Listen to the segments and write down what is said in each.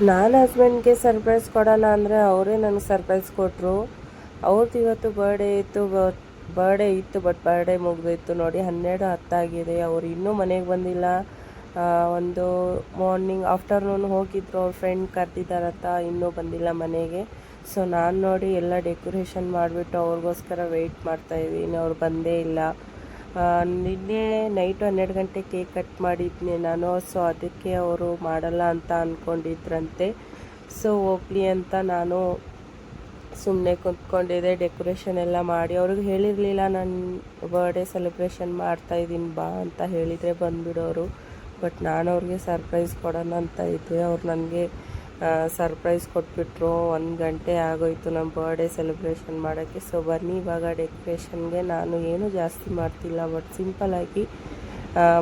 ನಾನು ಹಸ್ಬೆಂಡ್ಗೆ ಸರ್ಪ್ರೈಸ್ ಕೊಡೋಣ ಅಂದರೆ ಅವರೇ ನನಗೆ ಸರ್ಪ್ರೈಸ್ ಕೊಟ್ಟರು. ಅವ್ರದ್ದು ಇವತ್ತು ಬರ್ಡೇ ಇತ್ತು ಬಟ್ ಬರ್ಡೇ ಮುಗಿದಿತ್ತು ನೋಡಿ. 12:10 ಆಗಿದೆ. ಅವರು ಇನ್ನೂ ಮನೆಗೆ ಬಂದಿಲ್ಲ. ಒಂದು ಆಫ್ಟರ್ನೂನ್ ಹೋಗಿದ್ರು, ಅವ್ರ ಫ್ರೆಂಡ್ ಕರೆದಿದ್ದಾರಂತ, ಇನ್ನೂ ಬಂದಿಲ್ಲ ಮನೆಗೆ. ಸೊ ನಾನು ನೋಡಿ ಎಲ್ಲ ಡೆಕೋರೇಷನ್ ಮಾಡಿಬಿಟ್ಟು ಅವ್ರಿಗೋಸ್ಕರ ವೆಯ್ಟ್ ಮಾಡ್ತಾಯಿದ್ದೀನಿ. ಅವ್ರು ಬಂದೇ ಇಲ್ಲ. ನಿನ್ನೆ ನೈಟು 12 ಗಂಟೆ ಕೇಕ್ ಕಟ್ ಮಾಡಿದ್ನಿ ನಾನು. ಸೊ ಅದಕ್ಕೆ ಅವರು ಮಾಡಲ್ಲ ಅಂತ ಅಂದ್ಕೊಂಡಿದ್ರಂತೆ. ಸೊ ಹೋಗ್ಲಿ ಅಂತ ನಾನು ಸುಮ್ಮನೆ ಕುಂತ್ಕೊಂಡಿದ್ದೆ. ಡೆಕೋರೇಷನ್ ಎಲ್ಲ ಮಾಡಿ ಅವ್ರಿಗೆ ಹೇಳಿರಲಿಲ್ಲ ನಾನು ಬರ್ಡೇ ಸೆಲೆಬ್ರೇಷನ್ ಮಾಡ್ತಾಯಿದ್ದೀನಿ ಬಾ ಅಂತ. ಹೇಳಿದರೆ ಬಂದುಬಿಡೋರು. ಬಟ್ ನಾನು ಅವ್ರಿಗೆ ಸರ್ಪ್ರೈಸ್ ಕೊಡೋಣ ಅಂತ ಇದ್ದೆ. ಅವ್ರು ನನಗೆ ಸರ್ಪ್ರೈಸ್ ಕೊಟ್ಬಿಟ್ರು. 1 ಗಂಟೆ ಆಗೋಯ್ತು ನಮ್ಮ ಬರ್ಡೇ ಸೆಲೆಬ್ರೇಷನ್ ಮಾಡೋಕ್ಕೆ. ಸೊ ಬನ್ನಿ ಇವಾಗ ಡೆಕೋರೇಷನ್ಗೆ. ನಾನು ಏನೂ ಜಾಸ್ತಿ ಮಾಡ್ತಿಲ್ಲ, ಬಟ್ ಸಿಂಪಲ್ಲಾಗಿ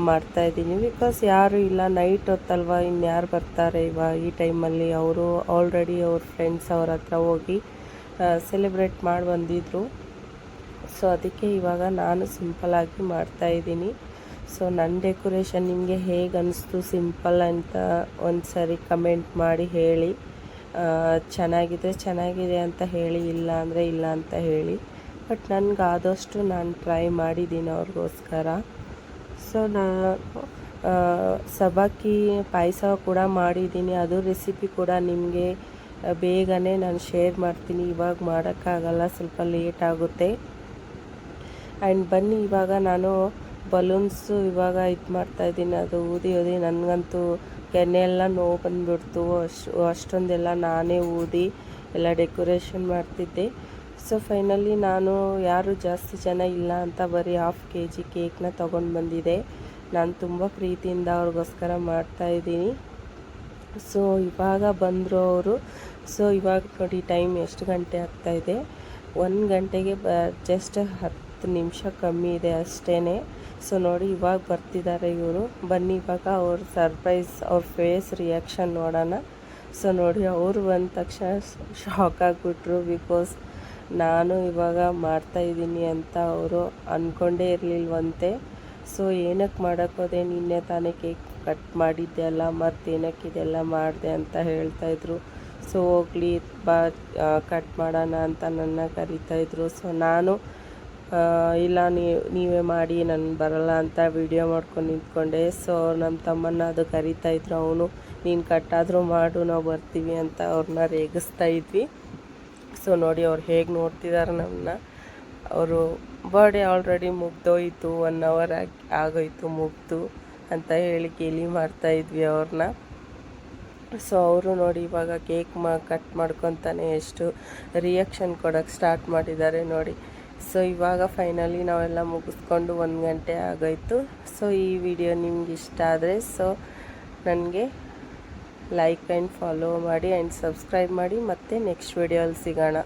ಮಾಡ್ತಾಯಿದ್ದೀನಿ. ಬಿಕಾಸ್ ಯಾರು ಇಲ್ಲ, ನೈಟ್ ಹೊತ್ತಲ್ವ, ಇನ್ಯಾರು ಬರ್ತಾರೆ ಈ ಟೈಮಲ್ಲಿ. ಅವರು ಆಲ್ರೆಡಿ ಅವ್ರ ಫ್ರೆಂಡ್ಸ್ ಅವ್ರ ಹತ್ರ ಹೋಗಿ ಸೆಲೆಬ್ರೇಟ್ ಮಾಡಿ ಬಂದಿದ್ದರು. ಸೊ ಅದಕ್ಕೆ ಇವಾಗ ನಾನು ಸಿಂಪಲ್ಲಾಗಿ ಮಾಡ್ತಾಯಿದ್ದೀನಿ. ಸೊ ನನ್ನ ಡೆಕೋರೇಷನ್ ನಿಮಗೆ ಹೇಗೆ ಅನ್ನಿಸ್ತು ಸಿಂಪಲ್ ಅಂತ ಒಂದು ಸರಿ ಕಮೆಂಟ್ ಮಾಡಿ ಹೇಳಿ. ಚೆನ್ನಾಗಿದೆ ಅಂತ ಹೇಳಿ, ಇಲ್ಲ ಅಂದರೆ ಇಲ್ಲ ಅಂತ ಹೇಳಿ. ಬಟ್ ನನಗಾದಷ್ಟು ನಾನು ಟ್ರೈ ಮಾಡಿದ್ದೀನಿ ಅವ್ರಿಗೋಸ್ಕರ. ಸೊ ನಾನು ಸಬ್ಬಕ್ಕಿ ಪಾಯಸ ಕೂಡ ಮಾಡಿದ್ದೀನಿ. ಅದು ರೆಸಿಪಿ ಕೂಡ ನಿಮಗೆ ಬೇಗನೆ ನಾನು ಶೇರ್ ಮಾಡ್ತೀನಿ. ಇವಾಗ ಮಾಡೋಕ್ಕಾಗಲ್ಲ, ಸ್ವಲ್ಪ ಲೇಟ್ ಆಗುತ್ತೆ. ಆ್ಯಂಡ್ ಬನ್ನಿ ಇವಾಗ ನಾನು ಬಲೂನ್ಸು ಇವಾಗ ಇದು ಮಾಡ್ತಾಯಿದ್ದೀನಿ. ಅದು ಊದಿ ನನಗಂತೂ ಕೆನ್ನೆ ಎಲ್ಲ ನೋವು ಬಂದುಬಿಡ್ತು. ಅಷ್ಟೊಂದೆಲ್ಲ ನಾನೇ ಊದಿ ಎಲ್ಲ ಡೆಕೋರೇಷನ್ ಮಾಡ್ತಿದ್ದೆ. ಸೊ ಫೈನಲಿ ನಾನು ಯಾರು ಜಾಸ್ತಿ ಜನ ಇಲ್ಲ ಅಂತ ಬರೀ 1/2 kg ಕೇಕ್ನ ತೊಗೊಂಡು ಬಂದಿದ್ದೆ. ನಾನು ತುಂಬ ಪ್ರೀತಿಯಿಂದ ಅವ್ರಿಗೋಸ್ಕರ ಮಾಡ್ತಾಯಿದ್ದೀನಿ. ಸೊ ಇವಾಗ ಬಂದರು ಅವರು. ಸೊ ಇವಾಗ ನೋಡಿ ಟೈಮ್ ಎಷ್ಟು ಗಂಟೆ ಆಗ್ತಾಯಿದೆ. 1 ಗಂಟೆಗೆ ಜಸ್ಟ್ 10 ನಿಮಿಷ ಕಮ್ಮಿ ಇದೆ ಅಷ್ಟೇ. ಸೊ ನೋಡಿ ಇವಾಗ ಬರ್ತಿದ್ದಾರೆ ಇವರು. ಬನ್ನಿ ಇವಾಗ ಅವ್ರ ಸರ್ಪ್ರೈಸ್, ಅವ್ರ ಫೇಸ್ ರಿಯಾಕ್ಷನ್ ನೋಡೋಣ. ಸೊ ನೋಡಿ ಅವರು ಬಂದ ತಕ್ಷಣ ಶಾಕ್ ಆಗಿಬಿಟ್ರು. ಬಿಕಾಸ್ ನಾನು ಇವಾಗ ಮಾಡ್ತಾಯಿದ್ದೀನಿ ಅಂತ ಅವರು ಅಂದ್ಕೊಂಡೇ ಇರಲಿಲ್ವಂತೆ. ಸೊ ಏನಕ್ಕೆ ಮಾಡೋಕ್ಕೋದೆ, ನಿನ್ನೆ ತಾನೇ ಕೇಕ್ ಕಟ್ ಮಾಡಿದ್ದೆ ಅಲ್ಲ, ಮತ್ತೇನಕ್ಕೆ ಇದೆಲ್ಲ ಮಾಡಿದೆ ಅಂತ ಹೇಳ್ತಾಯಿದ್ರು. ಸೊ ಹೋಗ್ಲಿ ಬಾ ಕಟ್ ಮಾಡೋಣ ಅಂತ ನನ್ನ ಕರಿತಾಯಿದ್ರು. ಸೊ ನಾನು ಇಲ್ಲ ನೀವೇ ಮಾಡಿ, ನಾನು ಬರಲ್ಲ ಅಂತ ವಿಡಿಯೋ ಮಾಡ್ಕೊಂಡು ನಿಂತ್ಕೊಂಡೆ. ಸೊ ನಮ್ಮ ತಮ್ಮನ್ನ ಅದು ಕರಿತಾಯಿದ್ರು. ಅವನು ನೀನು ಕಟ್ಟಾದರೂ ಮಾಡು, ನಾವು ಬರ್ತೀವಿ ಅಂತ ಅವ್ರನ್ನ ರೇಗಿಸ್ತಾ ಇದ್ವಿ. ಸೊ ನೋಡಿ ಅವ್ರು ಹೇಗೆ ನೋಡ್ತಿದ್ದಾರೆ ನಮ್ಮನ್ನ. ಅವರು ಬರ್ಡೇ ಆಲ್ರೆಡಿ ಮುಗ್ದೋಯ್ತು, 1 hour ಆಗೋಯ್ತು ಮುಗ್ದು ಅಂತ ಹೇಳಿ ಗೇಲಿ ಮಾಡ್ತಾಯಿದ್ವಿ ಅವ್ರನ್ನ. ಸೊ ಅವರು ನೋಡಿ ಇವಾಗ ಕೇಕ್ ಕಟ್ ಮಾಡ್ಕೊತಾನೆ ಎಷ್ಟು ರಿಯಾಕ್ಷನ್ ಕೊಡೋಕ್ಕೆ ಸ್ಟಾರ್ಟ್ ಮಾಡಿದ್ದಾರೆ ನೋಡಿ. ಸೊ ಇವಾಗ ಫೈನಲಿ ನಾವೆಲ್ಲ ಮುಗಿಸ್ಕೊಂಡು 1 ಗಂಟೆ ಆಗೋಯ್ತು. ಸೊ ಈ ವಿಡಿಯೋ ನಿಮ್ಗೆ ಇಷ್ಟ ಆದರೆ ಸೊ ನನಗೆ ಲೈಕ್ ಆ್ಯಂಡ್ ಫಾಲೋ ಮಾಡಿ ಆ್ಯಂಡ್ ಸಬ್ಸ್ಕ್ರೈಬ್ ಮಾಡಿ. ಮತ್ತೆ ನೆಕ್ಸ್ಟ್ ವಿಡಿಯೋಲ್ಲಿ ಸಿಗೋಣ.